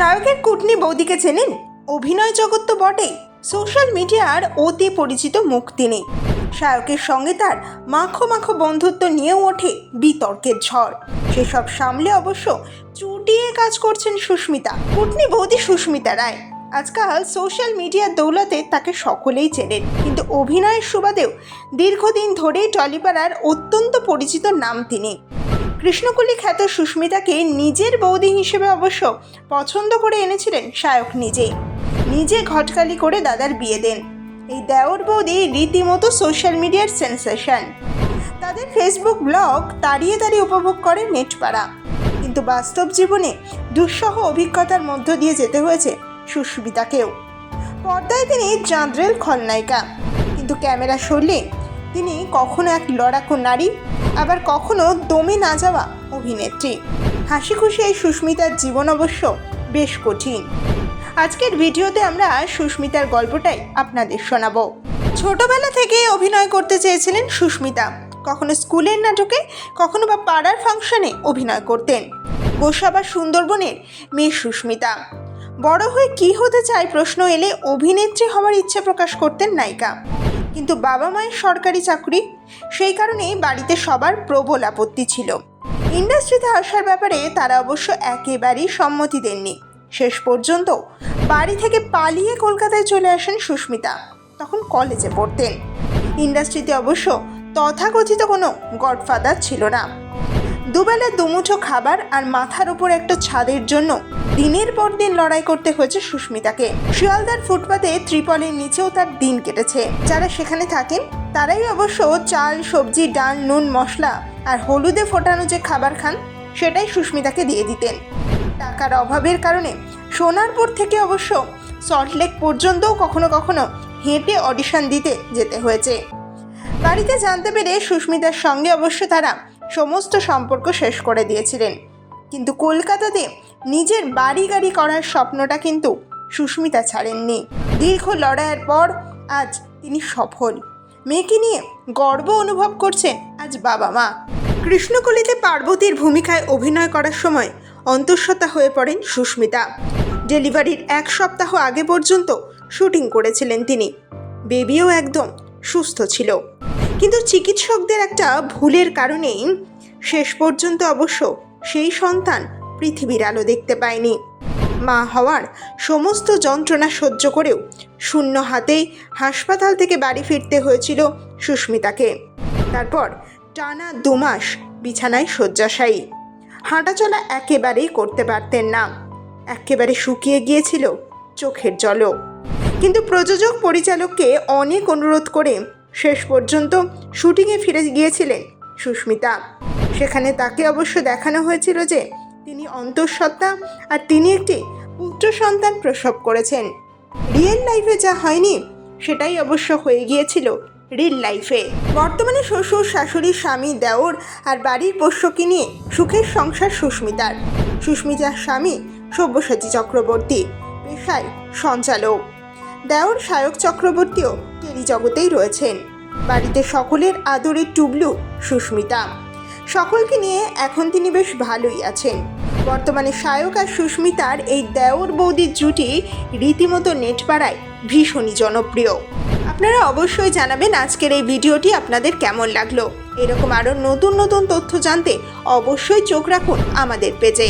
শায়কের কুটনি বৌদিকে চেনেন? অভিনয় জগৎ তো বটেই, সোশ্যাল মিডিয়ার অতি পরিচিত মুখ তিনি। শায়কের সঙ্গে তার মাখো মাখো বন্ধুত্ব নিয়েও ওঠে বিতর্কের ঝড়। সেসব সামলে অবশ্য চুটিয়ে কাজ করছেন সুস্মিতা। কুটনি বৌদি সুস্মিতা রায় আজকাল সোশ্যাল মিডিয়ার দৌলতে তাকে সকলেই চেনেন, কিন্তু অভিনয়ের সুবাদেও দীর্ঘদিন ধরেই টলিপাড়ার অত্যন্ত পরিচিত নাম তিনি। কৃষ্ণকলি খ্যাত সুস্মিতাকে নিজের বৌদি হিসেবে অবশ্য পছন্দ করে এনেছিলেন শায়ক নিজে ঘটকালি করে দাদার বিয়ে দেন। এই দেওর বৌদি রীতিমতো সোশ্যাল মিডিয়ার সেন্সেশন। তাদের ফেসবুক ব্লগ তাড়িয়ে উপভোগ করে নেটপাড়া, কিন্তু বাস্তব জীবনে দুঃসহ অভিজ্ঞতার মধ্য দিয়ে যেতে হয়েছে সুস্মিতাকেও। পর্দায় তিনি চাঁদরেল খলনায়িকা, কিন্তু ক্যামেরা সরলে তিনি কখনো এক লড়াকু নারী, আবার কখনো দমে না যাওয়া অভিনেত্রী। হাসি খুশি এই সুস্মিতার জীবন অবশ্য বেশ কঠিন। আজকের ভিডিওতে আমরা সুস্মিতার গল্পটাই আপনাদের শোনাবো। ছোটবেলা থেকে অভিনয় করতে চেয়েছিলেন সুস্মিতা। কখনো স্কুলের নাটকে, কখনো বা পাড়ার ফাংশনে অভিনয় করতেন। গোসাবা সুন্দরবনের মেয়ে সুস্মিতা। বড় হয়ে কি হতে চায় প্রশ্ন এলে অভিনেত্রী হওয়ার ইচ্ছে প্রকাশ করতেন নায়িকা, কিন্তু বাবা মায়ের সরকারি চাকরি, সেই কারণেই বাড়িতে সবার প্রবল আপত্তি ছিল। ইন্ডাস্ট্রিতে আসার ব্যাপারে তারা অবশ্য একেবারেই সম্মতি দেননি। শেষ পর্যন্ত বাড়ি থেকে পালিয়ে কলকাতায় চলে আসেন সুস্মিতা। তখন কলেজে পড়তেন। ইন্ডাস্ট্রিতে অবশ্য তথাকথিত কোনো গডফাদার ছিল না। দুবেলা দুমুঠো খাবার আর মাথার উপর একটা ছাদের জন্য দিনের পর দিন লড়াই করতে হয়েছে সুস্মিতাকে। শিয়ালদার ফুটপাতে ত্রিপলের নিচেও তার দিন কেটেছে। যারা সেখানে থাকেন তারাই অবশ্য চাল, সবজি, ডাল, নুন, মশলা আর হলুদে ফোটানো যে খাবার খান সেটাই সুস্মিতাকে দিয়ে দিতেন। টাকার অভাবের কারণে সোনারপুর থেকে অবশ্য সল্টলেক পর্যন্তও কখনো কখনো হেঁটে অডিশন দিতে যেতে হয়েছে। বাড়িতে জানতে পেরে সুস্মিতার সঙ্গে অবশ্য তারা সমস্ত সম্পর্ক শেষ করে দিয়েছিলেন, কিন্তু কলকাতাতে নিজের বাড়ি গাড়ি করার স্বপ্নটা কিন্তু সুস্মিতা ছাড়েননি। দীর্ঘ লড়াইয়ের পর আজ তিনি সফল। মেয়েকে নিয়ে গর্ব অনুভব করছেন আজ বাবা মা। কৃষ্ণকলিতে পার্বতীর ভূমিকায় অভিনয় করার সময় অন্তঃসত্ত্বা হয়ে পড়েন সুস্মিতা। ডেলিভারির 1 সপ্তাহ আগে পর্যন্ত শুটিং করেছিলেন তিনি। বেবিও একদম সুস্থ ছিল, কিন্তু চিকিৎসকদের একটা ভুলের কারণেই শেষ পর্যন্ত অবশ্য সেই সন্তান পৃথিবীর আলো দেখতে পায়নি। মা হওয়ার সমস্ত যন্ত্রণা সহ্য করেও শূন্য হাতেই হাসপাতাল থেকে বাড়ি ফিরতে হয়েছিল সুস্মিতাকে। তারপর টানা 2 মাস বিছানায় শয্যাশায়ী। হাঁটাচলা একেবারেই করতে পারতেন না। একেবারে শুকিয়ে গিয়েছিল চোখের জলও। কিন্তু প্রযোজক পরিচালককে অনেক অনুরোধ করে শেষ পর্যন্ত শুটিংয়ে ফিরে গিয়েছিলেন সুস্মিতা। সেখানে তাকে অবশ্য দেখানো হয়েছিল যে তিনি অন্তঃসত্ত্বা আর তিনি একটি পুত্র সন্তান প্রসব করেছেন। রিয়েল লাইফে যা হয়নি সেটাই অবশ্য হয়ে গিয়েছিল রিয়েল লাইফে। বর্তমানে শ্বশুর, শাশুড়ি, স্বামী, দেওর আর বাড়ির পোষ্যকে নিয়ে সুখের সংসার সুস্মিতার। সুস্মিতার স্বামী সব্যসাচী চক্রবর্তী, পেশায় সঞ্চালক। দেওর শায়ক চক্রবর্তীও টেলিজগতেই রয়েছেন। বাড়িতে সকলের আদরের টুবলু সুস্মিতা। সকলকে নিয়ে এখন তিনি বেশ ভালোই আছেন। বর্তমানে শায়ক আর সুস্মিতার এই দেওর বৌদির জুটি রীতিমতো নেটপাড়ায় ভীষণই জনপ্রিয়। আপনারা অবশ্যই জানাবেন আজকের এই ভিডিওটি আপনাদের কেমন লাগলো। এরকম আরও নতুন তথ্য জানতে অবশ্যই চোখ রাখুন আমাদের পেজে।